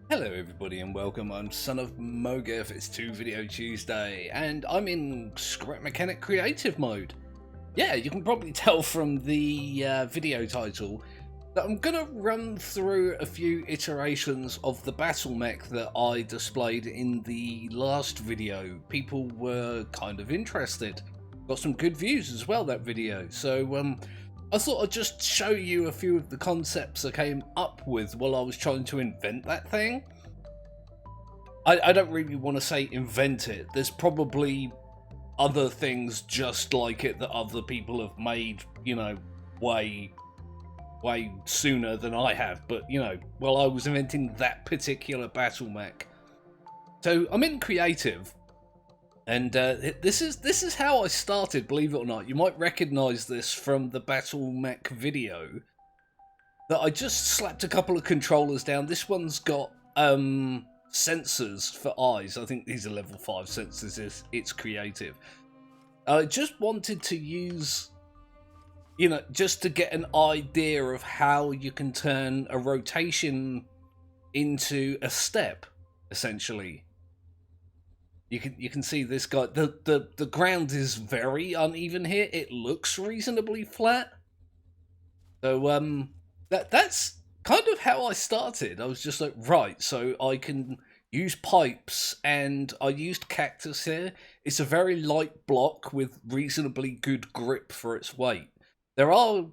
Hello everybody and welcome, I'm Son of Mowgef, it's 2 Video Tuesday, and I'm in Scrap Mechanic Creative mode. Yeah, you can probably tell from the video title that I'm gonna run through a few iterations of the battle mech that I displayed in the last video. People were kind of interested. Got some good views as well, that video, so I thought I'd just show you a few of the concepts I came up with while I was trying to invent that thing. I don't really want to say invent it. There's probably other things just like it that other people have made, you know, way sooner than I have. But, you know, while I was inventing that particular battle mech. So I'm in creative. And this is how I started, believe it or not. You might recognize this from the battle mech video. That I just slapped a couple of controllers down. This one's got sensors for eyes. I think these are level 5 sensors. It's creative. I just wanted to use, you know, just to get an idea of how you can turn a rotation into a step, essentially. You can see this guy. The ground is very uneven here. It looks reasonably flat. So that's kind of how I started. I was just like, right, so I can use pipes, and I used cactus here. It's a very light block with reasonably good grip for its weight. There are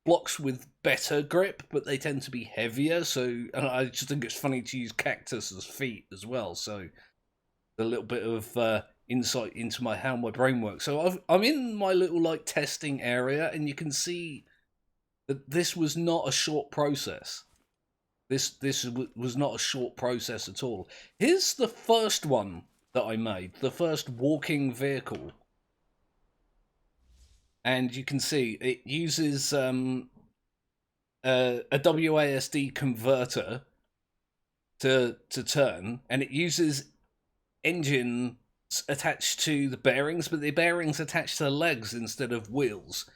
blocks with better grip, but they tend to be heavier, so and I just think it's funny to use cactus as feet as well, so a little bit of insight into how my brain works. So I'm in my little like testing area, and you can see that this was not a short process. This was not a short process at all. Here's the first one that I made, the first walking vehicle. And you can see it uses a WASD converter to turn, and it uses engines attached to the bearings, but the bearings attached to the legs instead of wheels.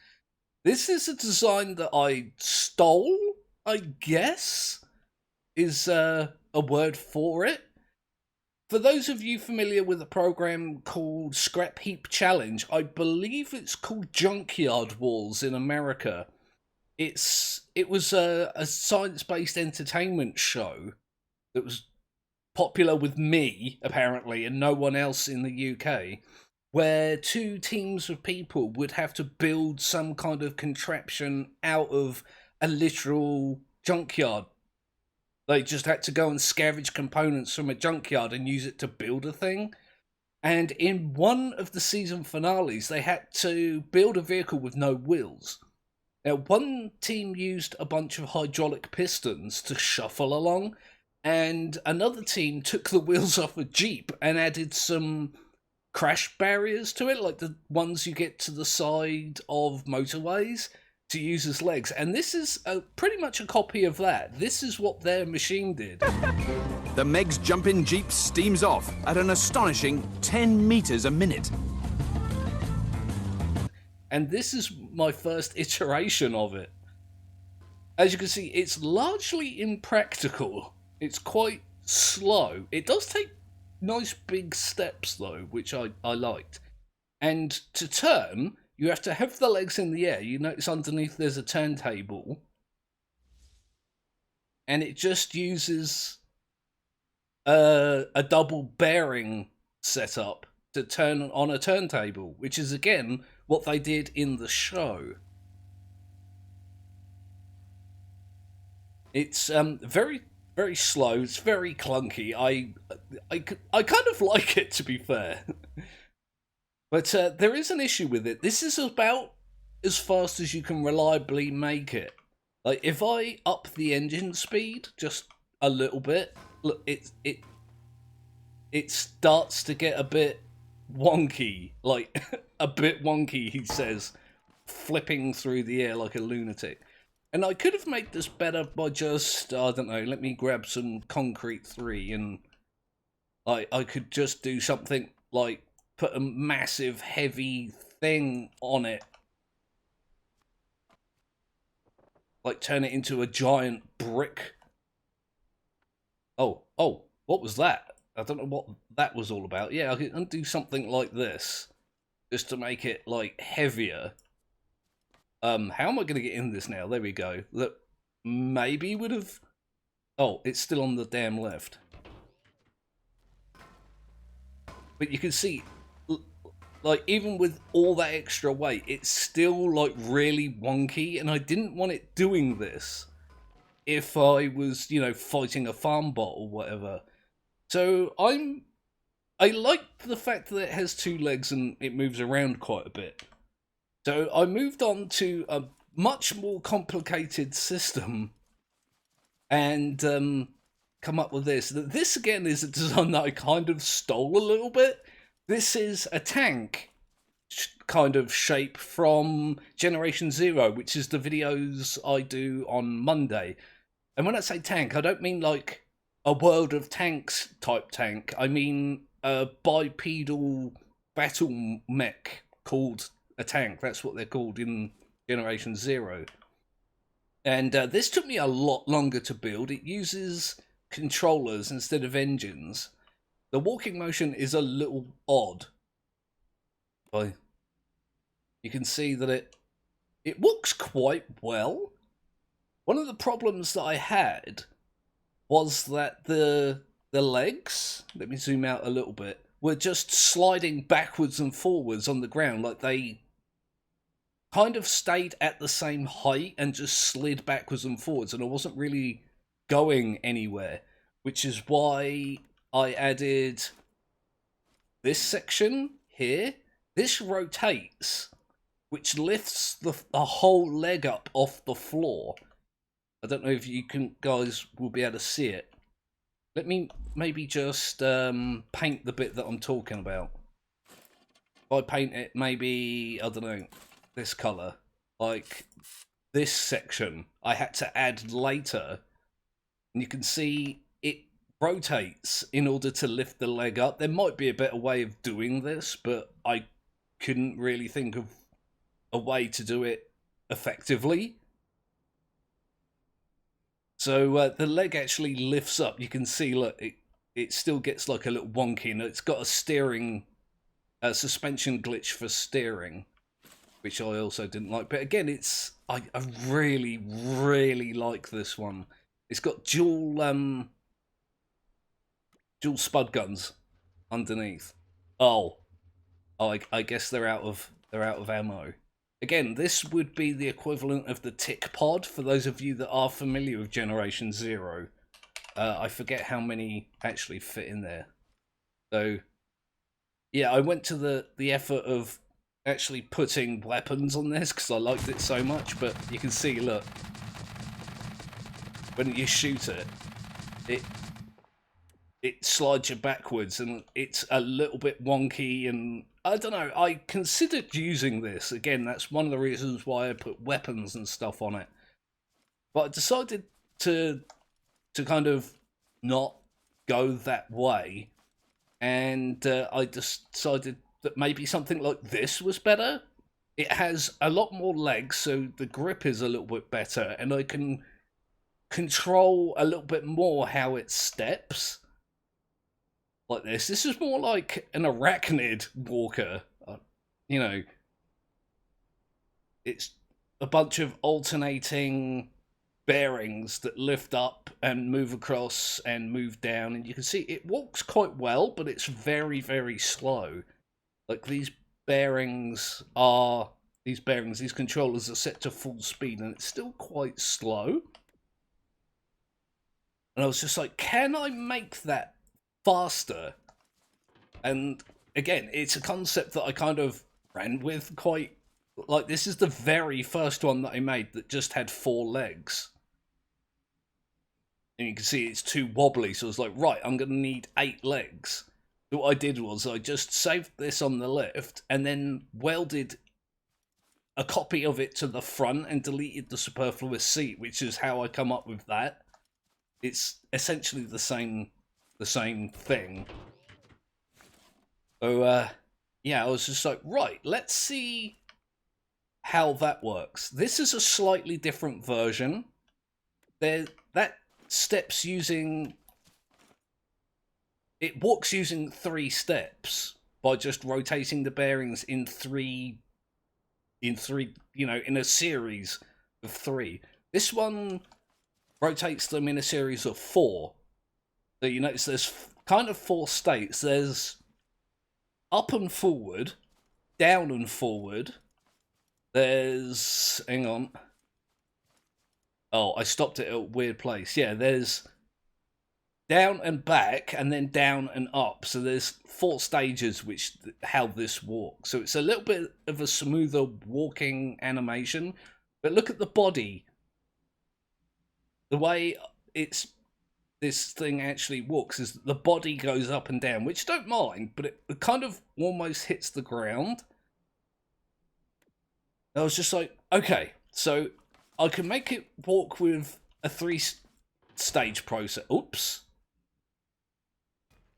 This is a design that I stole, I guess, is a word for it. For those of you familiar with a program called Scrap Heap Challenge, I believe it's called Junkyard Wars in America. It was a science-based entertainment show that was popular with me, apparently, and no one else in the UK, where two teams of people would have to build some kind of contraption out of a literal junkyard. They just had to go and scavenge components from a junkyard and use it to build a thing. And in one of the season finales, they had to build a vehicle with no wheels. Now, one team used a bunch of hydraulic pistons to shuffle along, and another team took the wheels off a Jeep and added some crash barriers to it, like the ones you get to the side of motorways, to use as legs. And this is pretty much a copy of that. This is what their machine did. The Mechs jump-in Jeep steams off at an astonishing 10 meters a minute. And this is my first iteration of it. As you can see, it's largely impractical. It's quite slow. It does take nice big steps though, which I liked. And to turn, you have to have the legs in the air. You notice underneath there's a turntable. And it just uses a double bearing setup to turn on a turntable, which is again what they did in the show. It's very slow. It's very clunky. I kind of like it, to be fair. But there is an issue with it. This is about as fast as you can reliably make it. Like, if I up the engine speed just a little bit, look, it starts to get a bit wonky. Like, a bit wonky, he says, flipping through the air like a lunatic. And I could have made this better by just, I don't know, let me grab some concrete 3 and I could just do something like put a massive heavy thing on it. Like turn it into a giant brick. Oh, Oh, what was that? I don't know what that was all about. Yeah, I can undo something like this just to make it like heavier. How am I going to get in this now? There we go. That maybe would have. Oh, it's still on the damn left. But you can see, like, even with all that extra weight, it's still like really wonky, and I didn't want it doing this if I was, you know, fighting a farm bot or whatever. So I like the fact that it has two legs and it moves around quite a bit. So I moved on to a much more complicated system and come up with this. This again is a design that I kind of stole a little bit. This is a tank kind of shape from Generation Zero, which is the videos I do on Monday. And when I say tank, I don't mean like a World of Tanks type tank. I mean a bipedal battle mech called a tank. That's what they're called in Generation Zero. And this took me a lot longer to build. It uses controllers instead of engines. The walking motion is a little odd. You can see that it walks quite well. One of the problems that I had was that the legs, let me zoom out a little bit, were just sliding backwards and forwards on the ground, like they kind of stayed at the same height and just slid backwards and forwards, and I wasn't really going anywhere, which is why I added this section here. This rotates, which lifts the whole leg up off the floor. I don't know if you guys will be able to see it. Let me maybe just paint the bit that I'm talking about. If I paint it maybe, I don't know, this colour. Like this section I had to add later. And you can see it rotates in order to lift the leg up. There might be a better way of doing this, but I couldn't really think of a way to do it effectively. So the leg actually lifts up. You can see, look, it still gets like a little wonky, and it's got a steering, suspension glitch for steering, which I also didn't like. But again, I really, really like this one. It's got dual spud guns underneath. Oh, I guess they're out of ammo. Again, this would be the equivalent of the tick pod for those of you that are familiar with Generation Zero. I forget how many actually fit in there. So, yeah, I went to the effort of actually putting weapons on this because I liked it so much. But you can see, look, when you shoot it slides you backwards, and it's a little bit wonky, and I don't know, I considered using this. Again, that's one of the reasons why I put weapons and stuff on it. But I decided to kind of not go that way, and I decided that maybe something like this was better. It has a lot more legs, so the grip is a little bit better, and I can control a little bit more how it steps. Like this. This is more like an arachnid walker. You know, it's a bunch of alternating bearings that lift up and move across and move down, and you can see it walks quite well, but it's very, very slow. Like these controllers are set to full speed, and it's still quite slow. And I was just like, can I make that faster? And again, it's a concept that I kind of ran with quite, like, this is the very first one that I made that just had 4 legs, and you can see it's too wobbly, so I was like, right, I'm gonna need 8 legs. So what I did was I just saved this on the left and then welded a copy of it to the front and deleted the superfluous seat, which is how I come up with that. It's essentially the same thing. So, yeah, I was just like, right, let's see how that works. This is a slightly different version. That steps using it walks using 3 steps by just rotating the bearings in three, you know, in a series of 3. This one rotates them in a series of 4. So you notice there's kind of 4 states. There's up and forward, down and forward. There's, hang on. Oh, I stopped it at a weird place. Yeah, there's down and back, and then down and up. So there's 4 stages which how this walks. So it's a little bit of a smoother walking animation. But look at the body. The way this thing actually walks is the body goes up and down, which I don't mind, but it kind of almost hits the ground. I was just like, okay, so I can make it walk with a 3-stage process. Oops.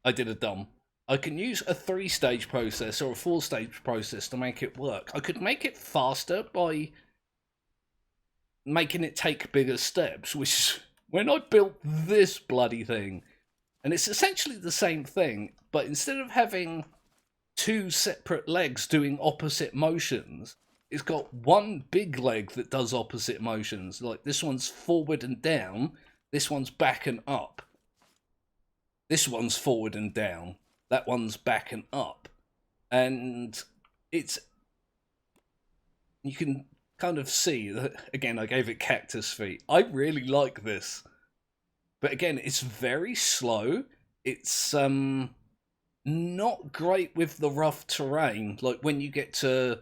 I did a dumb. I can use a 3-stage process or a 4-stage process to make it work. I could make it faster by making it take bigger steps, which when I built this bloody thing, and it's essentially the same thing, but instead of having 2 separate legs doing opposite motions, it's got one big leg that does opposite motions. Like this one's forward and down, this one's back and up. This one's forward and down, that one's back and up. And it's, you can kind of see that, again, I gave it cactus feet. I really like this. But again, it's very slow. It's not great with the rough terrain. Like when you get to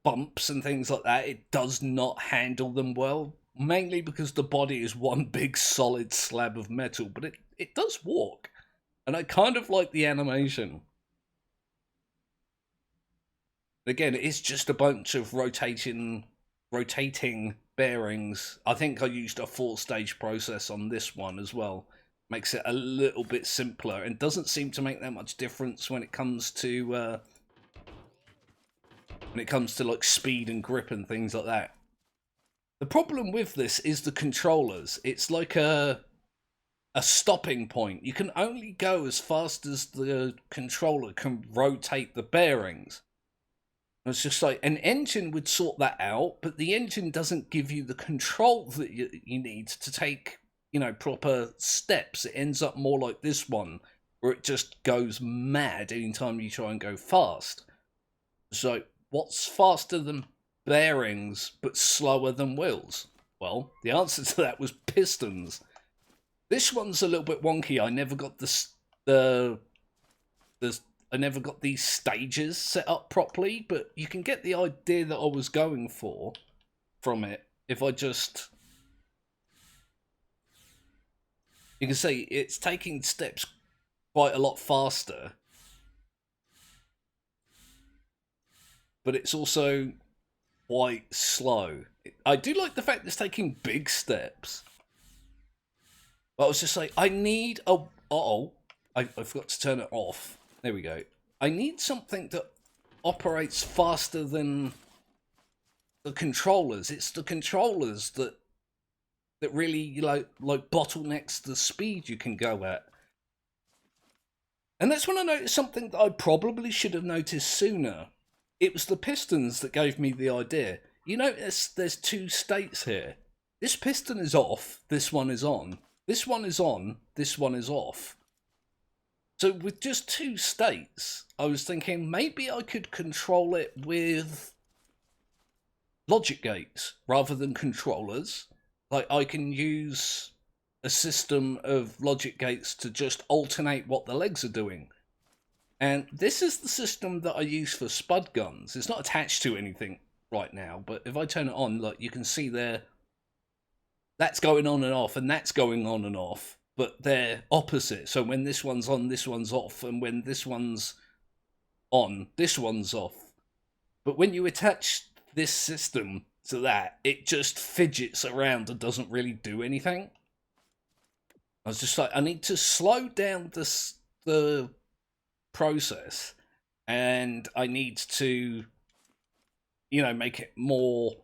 bumps and things like that, it does not handle them well. Mainly because the body is one big solid slab of metal, but it does walk. And I kind of like the animation. Again, it's just a bunch of rotating bearings. I think I used a 4-stage process on this one as well. Makes it a little bit simpler and doesn't seem to make that much difference when it comes to like speed and grip and things like that. The problem with this is the controllers. It's like a stopping point. You can only go as fast as the controller can rotate the bearings. And it's just like an engine would sort that out, but the engine doesn't give you the control that you need to take, you know, proper steps. It ends up more like this one, where it just goes mad anytime you try and go fast. So what's faster than bearings but slower than wheels? Well, the answer to that was pistons. This one's a little bit wonky. I never got I never got these stages set up properly, but you can get the idea that I was going for from it if I just... You can see it's taking steps quite a lot faster, but it's also quite slow. I do like the fact it's taking big steps. But I was just like, I need a... Uh-oh. I forgot to turn it off. There we go. I need something that operates faster than the controllers. It's the controllers that really like bottlenecks the speed you can go at. And that's when I noticed something that I probably should have noticed sooner. It was the pistons that gave me the idea. You notice there's 2 states here. This piston is off, this one is on. This one is on, this one is off. So with just 2 states, I was thinking maybe I could control it with logic gates rather than controllers. Like I can use a system of logic gates to just alternate what the legs are doing. And this is the system that I use for spud guns. It's not attached to anything right now, but if I turn it on, look, you can see there, that's going on and off, and that's going on and off, but they're opposite. So when this one's on, this one's off, and when this one's on, this one's off. But when you attach this system to that, it just fidgets around and doesn't really do anything. I was just like, I need to slow down the process, and I need to, you know, make it more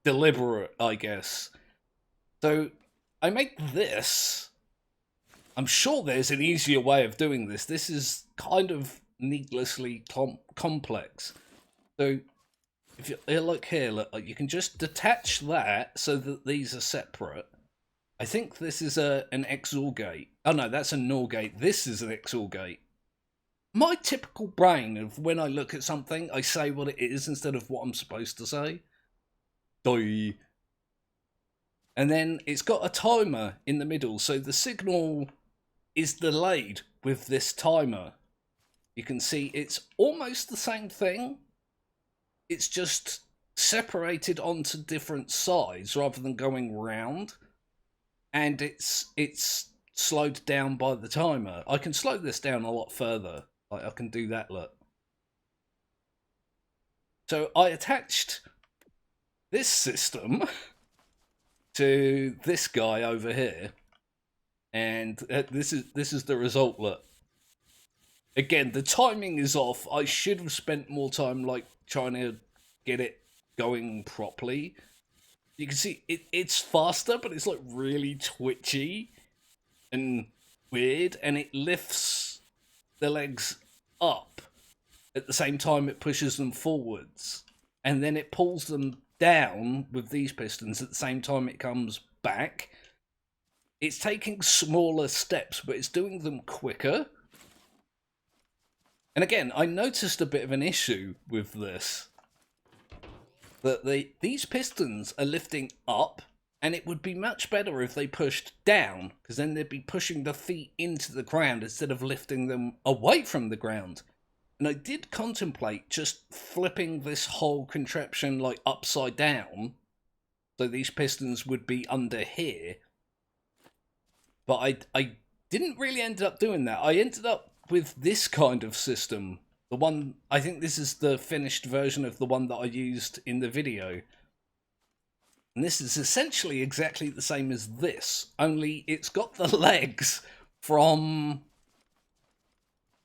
deliberate, I guess. So I make this, I'm sure there's an easier way of doing this. This is kind of needlessly complex. So if you look here, look, you can just detach that so that these are separate. I think this is an XOR gate. Oh no, that's a NOR gate. This is an XOR gate. My typical brain of when I look at something, I say what it is instead of what I'm supposed to say. Doi. And then it's got a timer in the middle, so the signal is delayed with this timer. You can see it's almost the same thing. It's just separated onto different sides rather than going round. And it's slowed down by the timer. I can slow this down a lot further. Like I can do that, look. So I attached this system to this guy over here, and this is the result, look. Again, the timing is off. I should have spent more time like trying to get it going properly. You can see it's faster, but it's like really twitchy and weird, and it lifts the legs up at the same time it pushes them forwards, and then it pulls them down with these pistons at the same time it comes back. It's taking smaller steps, but it's doing them quicker. And again, I noticed a bit of an issue with this. That these pistons are lifting up, and it would be much better if they pushed down, because then they'd be pushing the feet into the ground instead of lifting them away from the ground. And I did contemplate just flipping this whole contraption like upside down, so these pistons would be under here. But I didn't really end up doing that. I ended up with this kind of system. The one, I think this is the finished version of the one that I used in the video. And this is essentially exactly the same as this, only it's got the legs from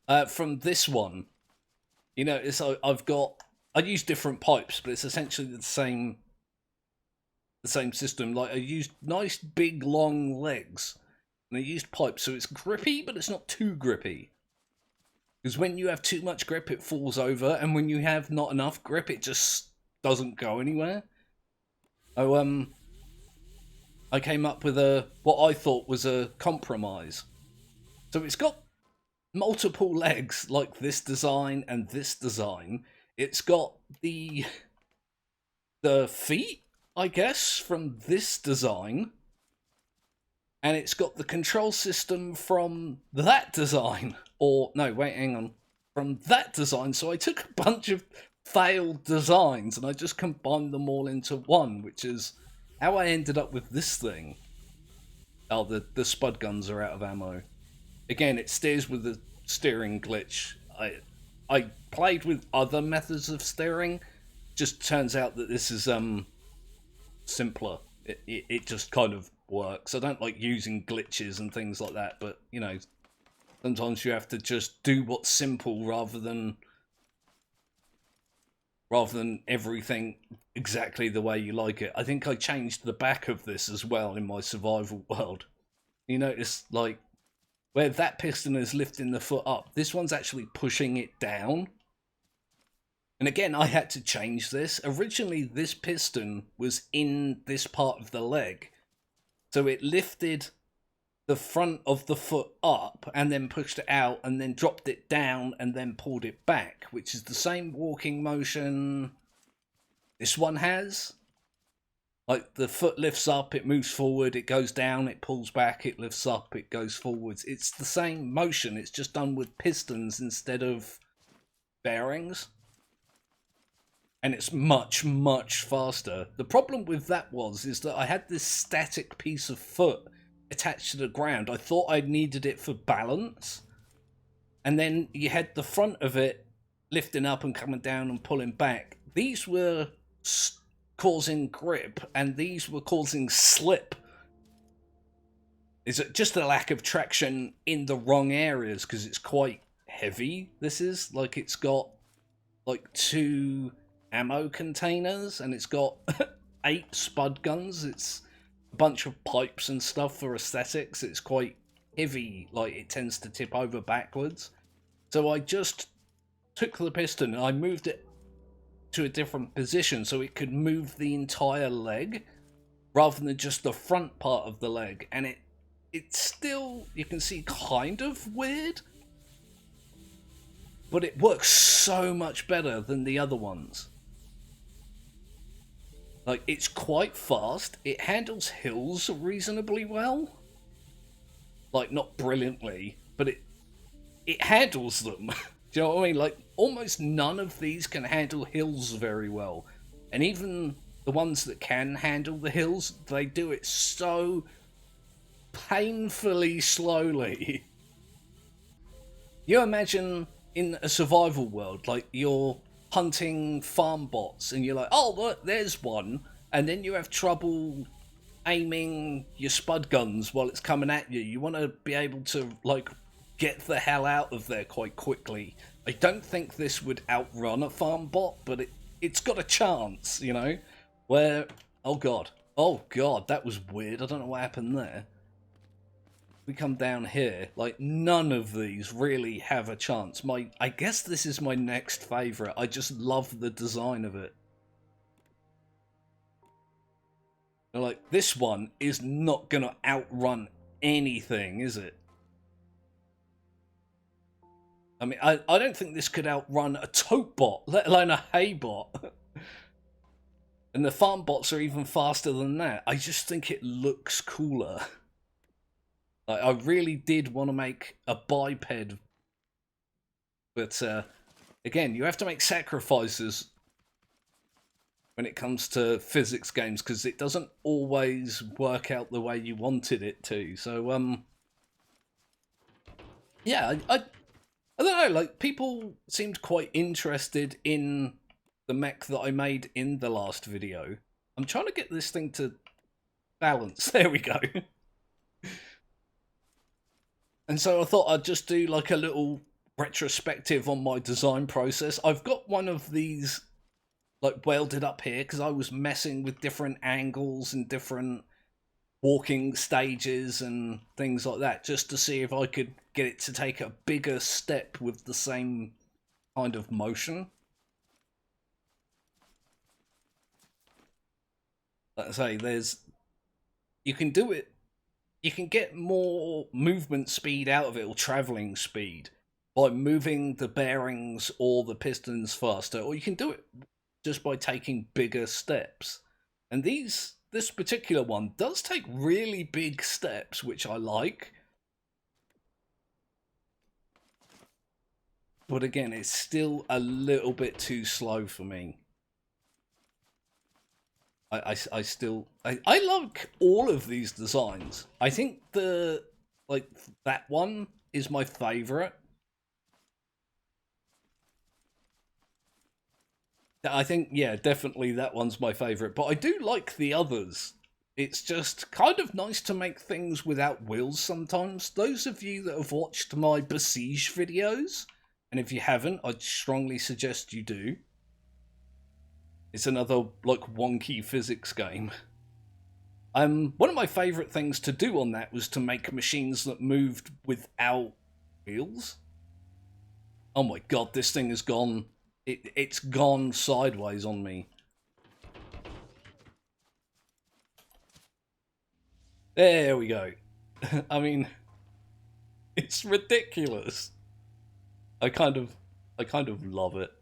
this one. You know, it's I use different pipes, but it's essentially the same system. Like I used nice big long legs, and I used pipes, so it's grippy, but it's not too grippy. Because when you have too much grip, it falls over, and when you have not enough grip, it just doesn't go anywhere. Oh, I came up with what I thought was a compromise. So it's got multiple legs, like this design and this design. It's got the feet, I guess, from this design. And it's got the control system from that design. Or, no, wait, hang on. From that design. So I took a bunch of failed designs and I just combined them all into one, which is how I ended up with this thing. Oh, the spud guns are out of ammo. Again, it steers with the steering glitch. I played with other methods of steering. Just turns out that this is simpler. It just kind of works. I don't like using glitches and things like that, but you know, sometimes you have to just do what's simple rather than everything exactly the way you like it. I think I changed the back of this as well in my survival world. You notice, like, where that piston is lifting the foot up, this one's actually pushing it down. And again, I had to change this. Originally, this piston was in this part of the leg. So it lifted the front of the foot up and then pushed it out and then dropped it down and then pulled it back, which is the same walking motion this one has. Like the foot lifts up, it moves forward, it goes down, it pulls back, it lifts up, it goes forwards. It's the same motion, it's just done with pistons instead of bearings. And it's much, much faster. The problem with that is that I had this static piece of foot attached to the ground. I thought I needed it for balance. And then you had the front of it lifting up and coming down and pulling back. These were causing grip, and these were causing slip. Is it just a lack of traction in the wrong areas because it's quite heavy? This is like it's got like 2 ammo containers and it's got 8 spud guns. It's a bunch of pipes and stuff for aesthetics. It's quite heavy, like it tends to tip over backwards. So I just took the piston and I moved it to a different position so it could move the entire leg rather than just the front part of the leg. And it's still, you can see, kind of weird, but it works so much better than the other ones. Like, it's quite fast. It handles hills reasonably well. Like, not brilliantly, but it handles them. Do you know what I mean? Like, almost none of these can handle hills very well. And even the ones that can handle the hills, they do it so painfully slowly. You imagine in a survival world, like, you're hunting farm bots and you're like, oh look, there's one, and then you have trouble aiming your spud guns while it's coming at you. You want to be able to, like, get the hell out of there quite quickly. I don't think this would outrun a farm bot, but it's got a chance, you know, where, oh god, that was weird. I don't know what happened there. We come down here, like, none of these really have a chance. I guess this is my next favourite. I just love the design of it. Like, this one is not gonna outrun anything, is it? I mean, I don't think this could outrun a tote bot, let alone a hay bot. And the farm bots are even faster than that. I just think it looks cooler. Like, I really did want to make a biped, but again, you have to make sacrifices when it comes to physics games, because it doesn't always work out the way you wanted it to. So yeah, I don't know, like, people seemed quite interested in the mech that I made in the last video. I'm trying to get this thing to balance. There we go. And so I thought I'd just do like a little retrospective on my design process. I've got one of these like welded up here because I was messing with different angles and different walking stages and things like that, just to see if I could get it to take a bigger step with the same kind of motion. Like I say, you can do it. You can get more movement speed out of it, or traveling speed, by moving the bearings or the pistons faster, or you can do it just by taking bigger steps. And this particular one does take really big steps, which I like. But again, it's still a little bit too slow for me. I like all of these designs. I think that one is my favorite. I think, yeah, definitely that one's my favorite, but I do like the others. It's just kind of nice to make things without wheels sometimes. Those of you that have watched my Besiege videos, and if you haven't, I'd strongly suggest you do. It's another, like, wonky physics game. One of my favourite things to do on that was to make machines that moved without wheels. Oh my god, this thing has gone... It's gone sideways on me. There we go. I mean, it's ridiculous. I kind of love it.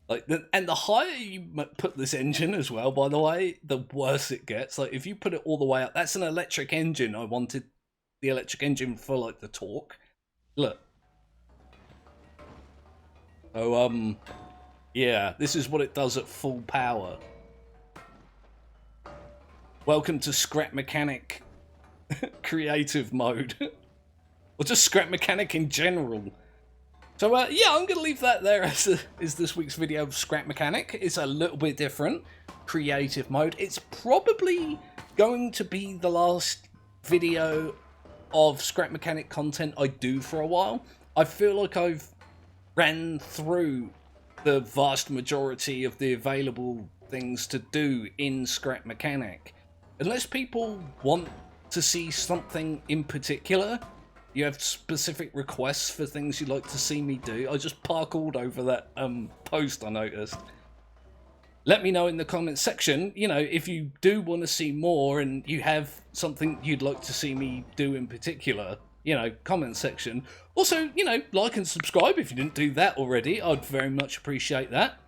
Like, and the higher you put this engine as well, by the way, the worse it gets. Like, if you put it all the way up, that's an electric engine. I wanted the electric engine for, like, the torque. Look. So, yeah, this is what it does at full power. Welcome to Scrap Mechanic creative mode. Or just Scrap Mechanic in general. So, yeah, I'm going to leave that there as this week's video of Scrap Mechanic. It's a little bit different. Creative mode. It's probably going to be the last video of Scrap Mechanic content I do for a while. I feel like I've ran through the vast majority of the available things to do in Scrap Mechanic. Unless people want to see something in particular, you have specific requests for things you'd like to see me do. I just parkoured over that post, I noticed. Let me know in the comments section, you know, if you do want to see more and you have something you'd like to see me do in particular, you know, comment section. Also, you know, like and subscribe if you didn't do that already. I'd very much appreciate that.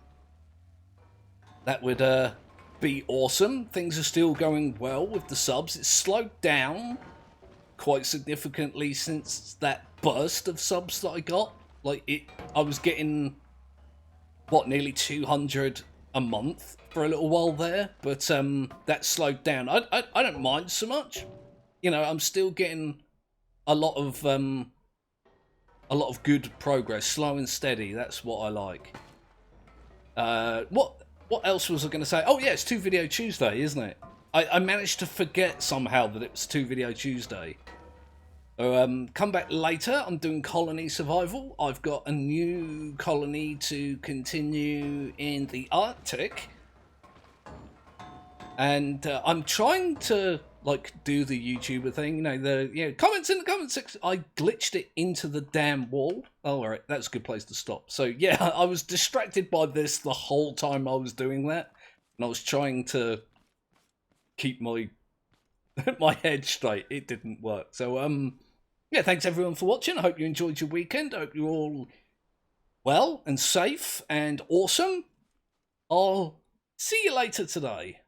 That would be awesome. Things are still going well with the subs. It's slowed down quite significantly since that burst of subs that I got. Like, I was getting, what, nearly 200 a month for a little while there, but that slowed down. I don't mind so much. You know, I'm still getting a lot of good progress, slow and steady. That's what I like. What else was I going to say? Oh yeah, it's 2 Video Tuesday, isn't it? I managed to forget somehow that it was 2 Video Tuesday. Come back later. I'm doing colony survival. I've got a new colony to continue in the Arctic, and I'm trying to like do the YouTuber thing. You know, comments in the comment section. I glitched it into the damn wall. Oh, all right, that's a good place to stop. So yeah, I was distracted by this the whole time I was doing that, and I was trying to keep my my head straight. It didn't work. So yeah, thanks everyone for watching. I hope you enjoyed your weekend. I hope you're all well and safe and awesome. I'll see you later today.